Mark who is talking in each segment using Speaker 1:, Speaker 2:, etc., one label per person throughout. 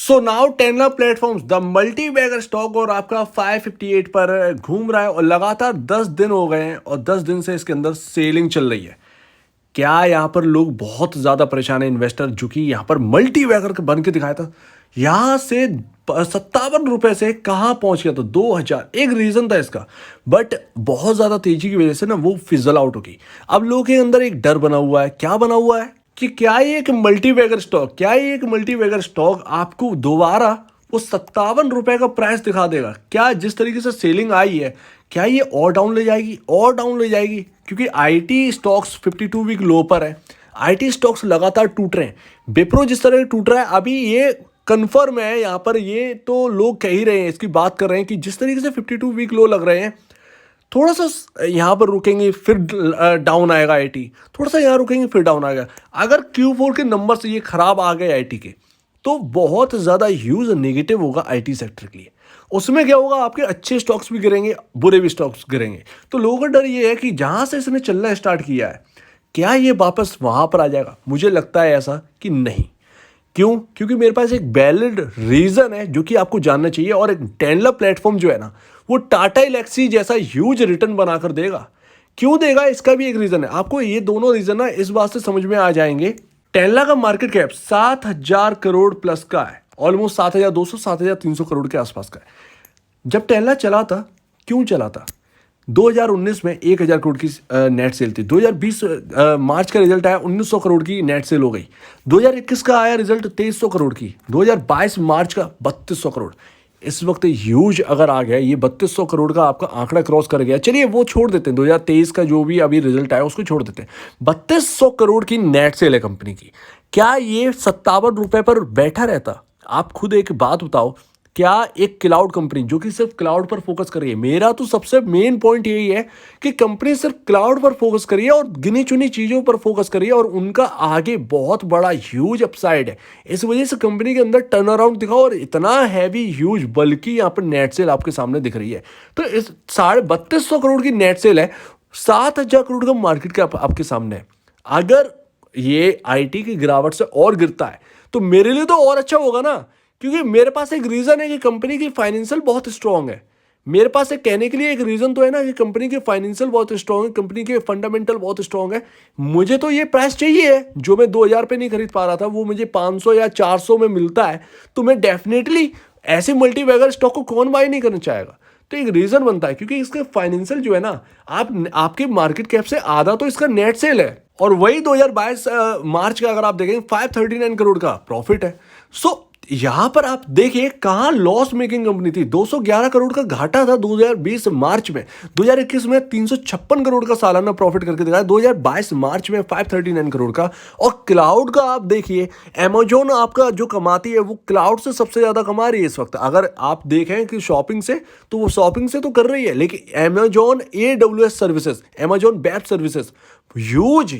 Speaker 1: So now Tanla platforms the multibagger stock और आपका 558 पर घूम रहा है और लगातार 10 दिन हो गए हैं और 10 दिन से इसके अंदर सेलिंग चल रही है। क्या यहाँ पर लोग बहुत ज़्यादा परेशान है इन्वेस्टर, जो कि यहाँ पर मल्टी बैगर बन के दिखाया था, यहाँ से 57 रुपए से कहाँ पहुंच गया था 2000। एक रीज़न था इसका, बट बहुत ज़्यादा तेजी की वजह से ना वो फिजल आउट हो गई। अब लोगों के अंदर एक डर बना हुआ है, क्या बना हुआ है कि क्या ये एक मल्टी बैगर स्टॉक आपको दोबारा वो 57 रुपए का प्राइस दिखा देगा? क्या जिस तरीके से सेलिंग आई है, क्या ये और डाउन ले जाएगी? क्योंकि आईटी स्टॉक्स 52 वीक लो पर है, आईटी स्टॉक्स लगातार टूट रहे हैं। विप्रो जिस तरह टूट रहा है, अभी ये कंफर्म है यहाँ पर, ये तो लोग कह ही रहे हैं, इसकी बात कर रहे हैं कि जिस तरीके से 52 वीक लो लग रहे हैं, थोड़ा सा यहाँ पर रुकेंगे फिर डाउन आएगा आईटी, थोड़ा सा यहाँ रुकेंगे फिर डाउन आएगा। अगर Q4 के नंबर से ये खराब आ गए आईटी के, तो बहुत ज़्यादा ह्यूज नेगेटिव होगा आईटी सेक्टर के लिए। उसमें क्या होगा, आपके अच्छे स्टॉक्स भी गिरेंगे, बुरे भी स्टॉक्स गिरेंगे। तो लोगों का डर ये है कि जहाँ से इसने चलना स्टार्ट किया है, क्या ये वापस वहाँ पर आ जाएगा? मुझे लगता है ऐसा कि नहीं। क्यों? क्योंकि मेरे पास एक वैलिड रीज़न है जो कि आपको जानना चाहिए। और एक टेनला प्लेटफॉर्म जो है ना, वो टाटा एलेक्सी जैसा ह्यूज रिटर्न बनाकर देगा। क्यों देगा, इसका भी एक रीज़न है। आपको ये दोनों रीज़न ना इस बात से समझ में आ जाएंगे। टेनला का मार्केट कैप 7,000 करोड़ प्लस का है, ऑलमोस्ट 7,200 7,300 करोड़ के आसपास का है। जब टेनला चला था, क्यों चला था? 2019 में 1,000 करोड़ की नेट सेल थी। 2020 मार्च का रिजल्ट आया, 1,900 करोड़ की नेट सेल हो गई। 2021 का आया रिजल्ट 2,300 करोड़ की। 2022 मार्च का 3,200 करोड़। इस वक्त ह्यूज अगर आ गया, ये 3,200 करोड़ का आपका आंकड़ा क्रॉस कर गया। चलिए वो छोड़ देते हैं, 2023 का जो भी अभी रिजल्ट आया उसको छोड़ देते हैं। 3,200 करोड़ की नेट सेल है कंपनी की। क्या ये 57 रुपए पर बैठा रहता? आप खुद एक बात बताओ, क्या एक क्लाउड कंपनी जो कि सिर्फ क्लाउड पर फोकस कर रही है, मेरा तो सबसे मेन पॉइंट यही है कि कंपनी सिर्फ क्लाउड पर फोकस कर रही है और गिनी चुनी चीज़ों पर फोकस कर रही है, और उनका आगे बहुत बड़ा ह्यूज अपसाइड है। इस वजह से कंपनी के अंदर टर्न अराउंड दिखा, और इतना हैवी ह्यूज, बल्कि यहाँ पर नेट सेल आपके सामने दिख रही है। तो इस 3,250 करोड़ की नेट सेल है, 7,000 करोड़ का मार्केट कैप आपके सामने है। अगर ये आईटी की गिरावट से और गिरता है तो मेरे लिए तो और अच्छा होगा ना, क्योंकि मेरे पास एक रीज़न है कि कंपनी की फाइनेंशियल बहुत स्ट्रांग है। मेरे पास एक कहने के लिए एक रीज़न तो है ना कि कंपनी के फाइनेंशियल बहुत स्ट्रांग है, कंपनी के फंडामेंटल बहुत स्ट्रांग है। मुझे तो ये प्राइस चाहिए है, जो मैं 2,000 पे नहीं खरीद पा रहा था, वो मुझे 500 या 400 में मिलता है। तो मैं डेफिनेटली ऐसे मल्टी बैगर स्टॉक को कौन बाय नहीं करना चाहेगा? तो एक रीज़न बनता है, क्योंकि इसके फाइनेंशियल जो है ना, आपके मार्केट कैप से आधा तो इसका नेट सेल है, और वही 2022 मार्च का अगर आप देखेंगे 539 करोड़ का प्रॉफिट है। सो यहां पर आप देखिए कहां लॉस मेकिंग कंपनी थी। 211 करोड़ का घाटा था 2020 मार्च में। 2021 में 356 करोड़ का सालाना प्रॉफिट करके दिखाया, 2022 मार्च में 539 करोड़ का। और क्लाउड का आप देखिए, अमेजोन आपका जो कमाती है वो क्लाउड से सबसे ज्यादा कमा रही है इस वक्त। अगर आप देखें कि शॉपिंग से, तो वो शॉपिंग से तो कर रही है, लेकिन Amazon AWS services, Amazon web services huge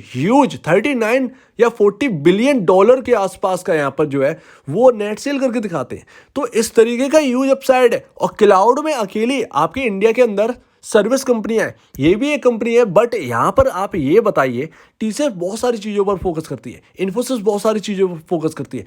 Speaker 1: 39 या 40 बिलियन डॉलर के आसपास का यहाँ पर जो है वो नेट सेल करके दिखाते हैं। तो इस तरीके का ह्यूज अपसाइड है। और क्लाउड में अकेली आपके इंडिया के अंदर सर्विस कंपनियां हैं, ये भी एक कंपनी है। बट यहाँ पर आप ये बताइए, TCS बहुत सारी चीज़ों पर फोकस करती है, इन्फोसिस बहुत सारी चीज़ों पर फोकस करती है।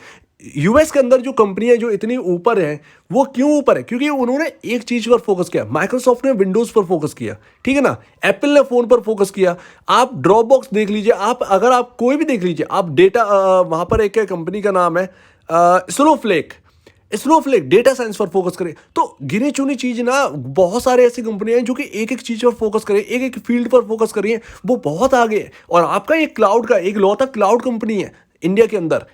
Speaker 1: यूएस के अंदर जो कंपनियां जो इतनी ऊपर हैं, वो क्यों ऊपर है? क्योंकि उन्होंने एक चीज़ पर फोकस किया। माइक्रोसॉफ्ट ने विंडोज़ पर फोकस किया, ठीक है ना, एप्पल ने फ़ोन पर फोकस किया। आप ड्रॉपबॉक्स देख लीजिए, अगर आप कोई भी देख लीजिए, आप डेटा, वहाँ पर एक कंपनी का नाम है स्नोफ्लेक डेटा साइंस पर फोकस करें। तो गिनी चुनी चीज ना, बहुत सारे ऐसी कंपनियां हैं जो कि एक एक चीज पर फोकस करें, एक एक फील्ड पर फोकस करिए, वो बहुत आगे है। और आपका एक क्लाउड का एक लौता क्लाउड कंपनी है इंडिया के अंदर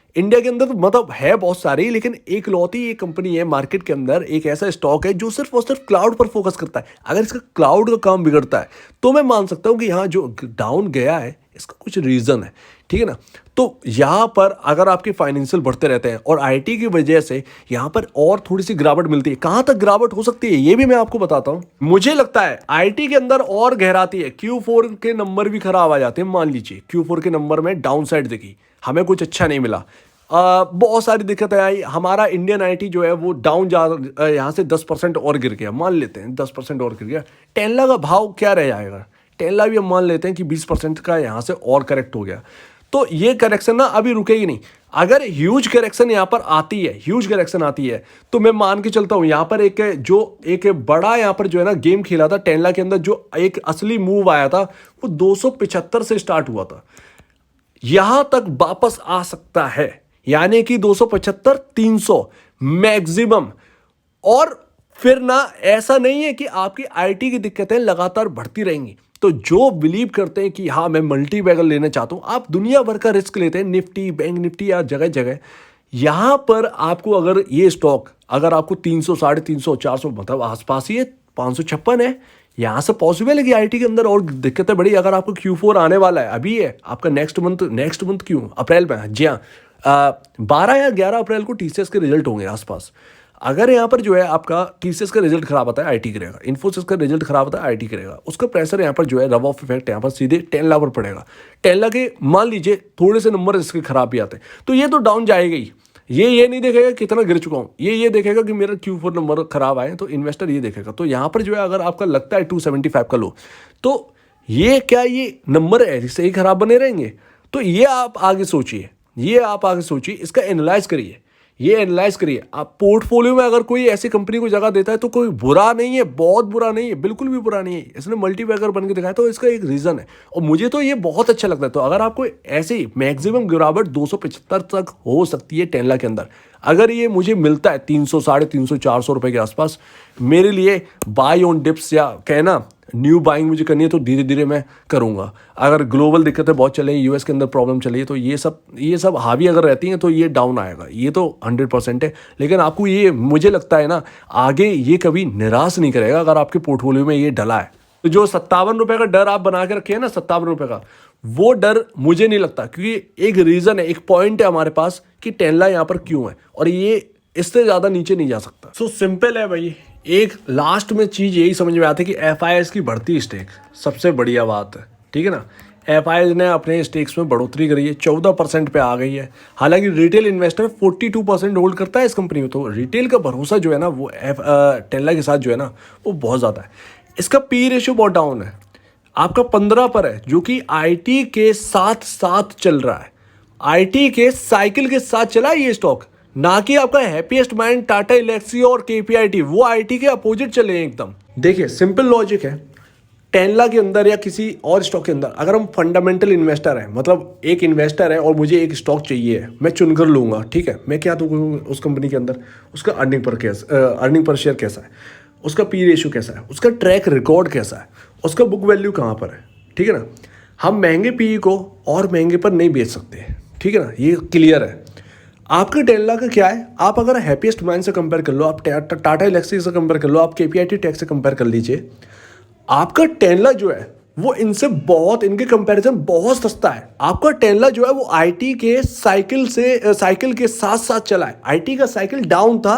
Speaker 1: तो मतलब है बहुत सारी, लेकिन एक लौती एक कंपनी है मार्केट के अंदर, एक ऐसा स्टॉक है जो सिर्फ और सिर्फ क्लाउड पर फोकस करता है। अगर इसका क्लाउड का काम बिगड़ता है तो मैं मान सकता हूं कि यहाँ जो डाउन गया है इसका कुछ रीजन है, ठीक है ना। तो यहाँ पर अगर आपके फाइनेंशियल बढ़ते रहते हैं और आईटी की वजह से यहाँ पर और थोड़ी सी गिरावट मिलती है, कहाँ तक गिरावट हो सकती है ये भी मैं आपको बताता हूँ। मुझे लगता है आईटी के अंदर और गहराती है, Q4 के नंबर भी खराब आ जाते हैं। मान लीजिए Q4 के नंबर में डाउन साइड दिखी, हमें कुछ अच्छा नहीं मिला, बहुत सारी दिक्कतें आई, हमारा इंडियन आईटी जो है वो डाउन यहाँ से 10% और गिर गया, मान लेते हैं 10% और गिर गया। टेनला का भाव क्या रह जाएगा? टेनला भी हम मान लेते हैं कि 20% का यहाँ से और करेक्ट हो गया। तो ये करेक्शन ना अभी रुकेगी नहीं। अगर ह्यूज करेक्शन यहाँ पर आती है, ह्यूज करेक्शन आती है, तो मैं मान के चलता हूँ यहाँ पर एक बड़ा यहाँ पर जो है ना गेम खेला था टेस्ला के अंदर, जो एक असली मूव आया था वो 275 से स्टार्ट हुआ था, यहां तक वापस आ सकता है, यानी कि 275 300 मैक्सिमम। और फिर ना ऐसा नहीं है कि आपकी आईटी की दिक्कतें लगातार बढ़ती रहेंगी। तो जो बिलीव करते हैं कि हाँ मैं मल्टी बैगर लेना चाहता हूं, आप दुनिया भर का रिस्क लेते हैं, निफ्टी, बैंक निफ्टी या जगह जगह, यहां पर आपको अगर ये स्टॉक अगर आपको 300 350 400 मतलब आसपास ही है, 556 है, यहां से पॉसिबल है कि आईटी के अंदर और दिक्कतें बड़ी। अगर आपको Q4 आने वाला है, अभी है आपका नेक्स्ट मंथ क्यों, अप्रैल में, जी हाँ, 12 या 11 अप्रैल को टीसीएस के रिजल्ट होंगे आसपास। अगर यहाँ पर जो है आपका टीसीएस का रिजल्ट खराब आता है, आईटी करेगा, इन्फोसिस का रिजल्ट खराब आता है, आईटी करेगा, उसका प्रेशर यहाँ पर जो है रब ऑफ इफेक्ट यहाँ पर सीधे टेस्ला पर पड़ेगा। टेस्ला के मान लीजिए थोड़े से नंबर इसके खराब भी आते हैं तो ये तो डाउन जाएगा ही, ये नहीं देखेगा कितना गिर चुका हूँ, ये देखेगा कि मेरा Q4 नंबर खराब आए, तो इन्वेस्टर ये देखेगा। तो यहाँ पर जो है अगर आपका लगता है 275 का लो, तो ये क्या ये नंबर ऐसे ही खराब बने रहेंगे? तो ये आप आगे सोचिए, इसका एनालाइज करिए, ये एनालाइज करिए। आप पोर्टफोलियो में अगर कोई ऐसी कंपनी को जगह देता है तो कोई बुरा नहीं है, बहुत बुरा नहीं है, बिल्कुल भी बुरा नहीं है, इसने मल्टी बैगर बन के दिखाया तो इसका एक रीजन है, और मुझे तो ये बहुत अच्छा लगता है। तो अगर आपको ऐसी मैक्सिमम गिरावट 275 तक हो सकती है टेस्ला के अंदर, अगर ये मुझे मिलता है 300 350 400 रुपए के आसपास, मेरे लिए बाय ऑन डिप्स या कहना न्यू बाइंग मुझे करनी है तो धीरे धीरे मैं करूंगा। अगर ग्लोबल दिक्कतें बहुत चल रही है, यूएस के अंदर प्रॉब्लम चल रही है, तो ये सब हावी अगर रहती हैं तो ये डाउन आएगा, ये तो 100% है। लेकिन आपको ये मुझे लगता है ना आगे ये कभी निराश नहीं करेगा अगर आपके पोर्टफोलियो में ये डला है। तो जो 57 रुपए का डर आप बना के रखे हैं ना, 57 रुपए का, वो डर मुझे नहीं लगता, क्योंकि एक रीजन है, एक पॉइंट है हमारे पास कि टेस्ला यहाँ पर क्यों है, और ये इससे ज्यादा नीचे नहीं जा सकता। सो सिंपल है भाई। एक लास्ट में चीज यही समझ में आती है कि एफआईआई की बढ़ती स्टेक सबसे बढ़िया बात है, ठीक है ना। एफआईआई ने अपने स्टेक्स में बढ़ोतरी करी है, 14% पे आ गई है। हालांकि रिटेल इन्वेस्टर 42% होल्ड करता है इस कंपनी में, तो रिटेल का भरोसा जो है ना वो टेस्ला के साथ जो है ना वो बहुत ज़्यादा है। इसका पी रेशियो बहुत डाउन है, आपका 15 पर है, जो कि आईटी के साथ साथ चल रहा है, आईटी के साइकिल के साथ चला है ये स्टॉक, ना कि आपका हैप्पीएस्ट माइंड, टाटा एल्क्सी और केपीआईटी, वो आईटी के अपोजिट चले हैं एकदम। देखिए सिंपल लॉजिक है, टेस्ला के अंदर या किसी और स्टॉक के अंदर अगर हम फंडामेंटल इन्वेस्टर हैं, मतलब एक इन्वेस्टर है और मुझे एक स्टॉक चाहिए है, मैं चुनकर लूंगा, ठीक है, मैं क्या दूंगा उस कंपनी के अंदर, उसका अर्निंग पर शेयर कैसा है, उसका पी रेशियो कैसा है, उसका ट्रैक रिकॉर्ड कैसा है, उसका बुक वैल्यू कहाँ पर है, ठीक है ना। हम महंगे पी को और महंगे पर नहीं बेच सकते, ठीक है ना, ये क्लियर है। आपके टेस्ला का क्या है, आप अगर हैप्पीएस्ट माइंड से कंपेयर कर लो, आप टाटा एल्क्सी से कंपेयर कर लो, आप केपीआईटी टेक से कंपेयर कर लीजिए, आपका टेस्ला जो है वो इनसे बहुत, इनके कंपैरिजन बहुत सस्ता है। आपका टेस्ला जो है वो आईटी के साइकिल के साथ साथ चला है। आईटी का साइकिल डाउन था,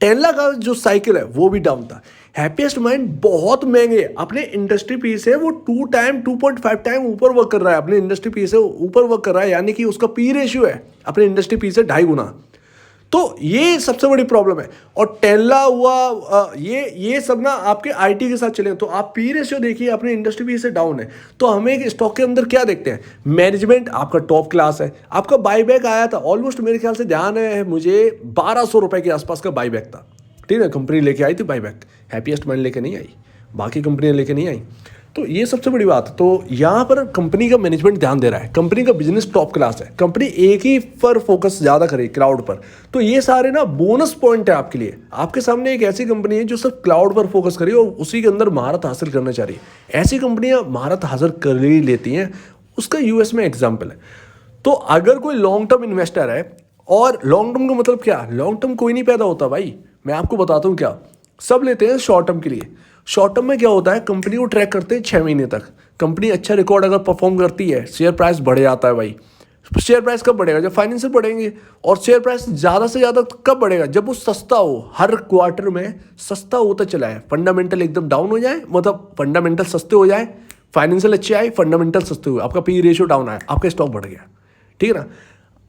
Speaker 1: टेस्ला का जो साइकिल है वो भी डाउन था। हैप्पीएस्ट माइंड बहुत महंगे, अपने इंडस्ट्री पी से वो 2.5 टाइम ऊपर वर्क कर रहा है, अपने इंडस्ट्री पी से ऊपर वर्क कर रहा है, यानी कि उसका पी रेशियो है अपने इंडस्ट्री पी से 2.5 गुना। तो ये सबसे बड़ी प्रॉब्लम है। और टेस्ला हुआ, ये सब ना आपके आईटी के साथ चले, तो आप पी रेशियो देखिए अपने इंडस्ट्री पी से डाउन है। तो हमें एक स्टॉक के अंदर क्या देखते हैं, मैनेजमेंट आपका टॉप क्लास है, आपका बाईबैक आया था ऑलमोस्ट, मेरे ख्याल से ध्यान है मुझे 1200 रुपए के आसपास का बाईबैक था, ठीक है, कंपनी लेके आई थी बाईबैक, हैप्पीएस्ट माइंड लेके नहीं आई, बाकी कंपनियां लेके नहीं आई। तो ये सबसे बड़ी बात है। तो यहाँ पर कंपनी का मैनेजमेंट ध्यान दे रहा है, कंपनी का बिजनेस टॉप क्लास है, कंपनी एक ही पर फोकस ज़्यादा करे, क्लाउड पर। तो ये सारे ना बोनस पॉइंट है आपके लिए। आपके सामने एक ऐसी कंपनी है जो सिर्फ क्लाउड पर फोकस करी और उसी के अंदर महारत हासिल करना चाह रही है। ऐसी कंपनियां महारत हासिल कर ही लेती हैं, उसका यूएस में एग्जाम्पल है। तो अगर कोई लॉन्ग टर्म इन्वेस्टर है, और लॉन्ग टर्म का मतलब क्या, लॉन्ग टर्म कोई नहीं पैदा होता भाई, मैं आपको बताता हूँ क्या, सब लेते हैं शॉर्ट टर्म के लिए। शॉर्ट टर्म में क्या होता है, कंपनी को ट्रैक करते हैं 6 महीने तक, कंपनी अच्छा रिकॉर्ड अगर परफॉर्म करती है, शेयर प्राइस बढ़ जाता है भाई। शेयर प्राइस कब बढ़ेगा, जब फाइनेंशियल बढ़ेंगे। और शेयर प्राइस ज़्यादा से ज़्यादा कब बढ़ेगा, जब वो सस्ता हो, हर क्वार्टर में सस्ता होता चला है, फंडामेंटल एकदम डाउन हो जाए, मतलब फंडामेंटल सस्ते हो जाए, फाइनेंशियल अच्छे आए, फंडामेंटल सस्ते हुए, आपका पी रेशियो डाउन आया, आपका स्टॉक बढ़ गया, ठीक है ना।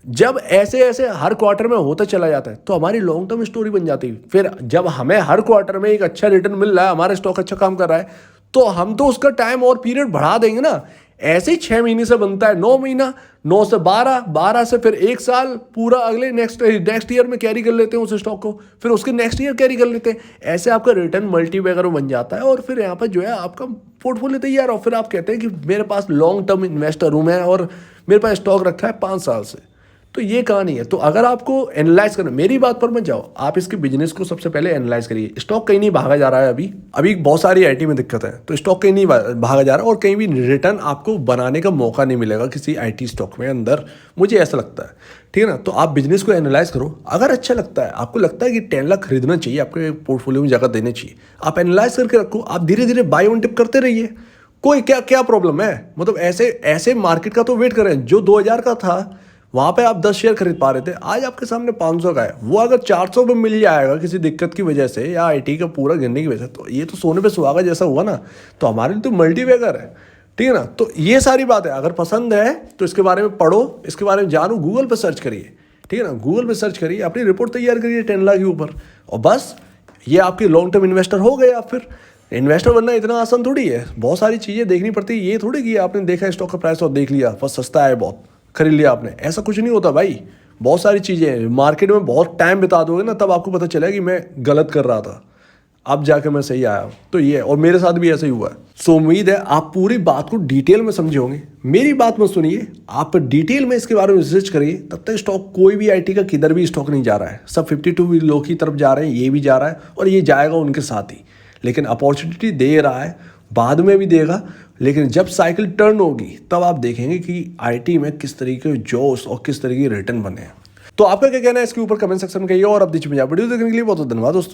Speaker 1: जब ऐसे ऐसे हर क्वार्टर में होता चला जाता है तो हमारी लॉन्ग टर्म स्टोरी बन जाती है। फिर जब हमें हर क्वार्टर में एक अच्छा रिटर्न मिल रहा है, हमारा स्टॉक अच्छा काम कर रहा है, तो हम तो उसका टाइम और पीरियड बढ़ा देंगे ना। ऐसे ही 6 महीने से बनता है 9 महीना, 9 से 12, 12 से फिर 1 साल पूरा अगले नेक्स्ट ईयर में कैरी कर लेते हैं उस स्टॉक को, फिर उसके नेक्स्ट ईयर कैरी कर लेते हैं। ऐसे आपका रिटर्न मल्टीबैगर बन जाता है और फिर यहाँ पर जो है आपका पोर्टफोलियो तैयार हो। फिर आप कहते हैं कि मेरे पास लॉन्ग टर्म इन्वेस्टर हूँ मैं और मेरे पास स्टॉक रखा है 5 साल से। तो ये कहानी है। तो अगर आपको एनालाइज करना, मेरी बात पर मत जाओ, आप इसके बिजनेस को सबसे पहले एनालाइज करिए। स्टॉक कहीं नहीं भागा जा रहा है अभी बहुत सारी आईटी में दिक्कत है, तो स्टॉक कहीं नहीं भागा जा रहा है और कहीं भी रिटर्न आपको बनाने का मौका नहीं मिलेगा किसी आईटी स्टॉक में अंदर, मुझे ऐसा लगता है। ठीक है ना। तो आप बिजनेस को एनालाइज करो, अगर अच्छा लगता है, आपको लगता है कि 10 लाख खरीदना चाहिए, आपके पोर्टफोलियो में जगह देनी चाहिए, आप एनालाइज करके रखो। आप धीरे धीरे बाय ऑन डिप करते रहिए, कोई क्या प्रॉब्लम है। मतलब ऐसे मार्केट का तो वेट करें। जो 2000 का था वहाँ पे आप 10 शेयर खरीद पा रहे थे, आज आपके सामने 500 का है। वो अगर 400 पे मिल जाएगा किसी दिक्कत की वजह से या आईटी का पूरा गिरने की वजह से, तो ये तो सोने पे सुहागा जैसा हुआ ना। तो हमारे लिए तो मल्टीबैगर है। ठीक है ना। तो ये सारी बात है, अगर पसंद है तो इसके बारे में पढ़ो, इसके बारे में जानो, गूगल पर सर्च करिए। ठीक है ना। गूगल पर सर्च करिए, अपनी रिपोर्ट तैयार करिए 10 लाख के ऊपर, और बस ये आपके लॉन्ग टर्म इन्वेस्टर हो गए। आप फिर इन्वेस्टर बनना इतना आसान थोड़ी है, बहुत सारी चीज़ें देखनी पड़ती है। ये थोड़ी कि आपने देखा स्टॉक का प्राइस और देख लिया बस सस्ता है बहुत खरीद लिया आपने, ऐसा कुछ नहीं होता भाई। बहुत सारी चीज़ें हैं, मार्केट में बहुत टाइम बिता दोगे ना तब आपको पता चलेगा कि मैं गलत कर रहा था, अब जाके मैं सही आया हूँ। तो ये है, और मेरे साथ भी ऐसा ही हुआ है। सो उम्मीद है आप पूरी बात को डिटेल में समझे होंगे। मेरी बात मत सुनिए, आप डिटेल में इसके बारे में रिसर्च करिए। तब तक स्टॉक कोई भी आईटी का किधर भी स्टॉक नहीं जा रहा है, सब 52 लो की तरफ जा रहे हैं, ये भी जा रहा है और ये जाएगा उनके साथ ही। लेकिन अपॉर्चुनिटी दे रहा है, बाद में भी देगा, लेकिन जब साइकिल टर्न होगी तब आप देखेंगे कि आईटी में किस तरीके के जोश और किस तरीके के रिटर्न बने हैं। तो आपका क्या कहना है इसके ऊपर कमेंट सेक्शन में कहिए। और अब वीडियो देखने के लिए बहुत बहुत धन्यवाद दोस्तों।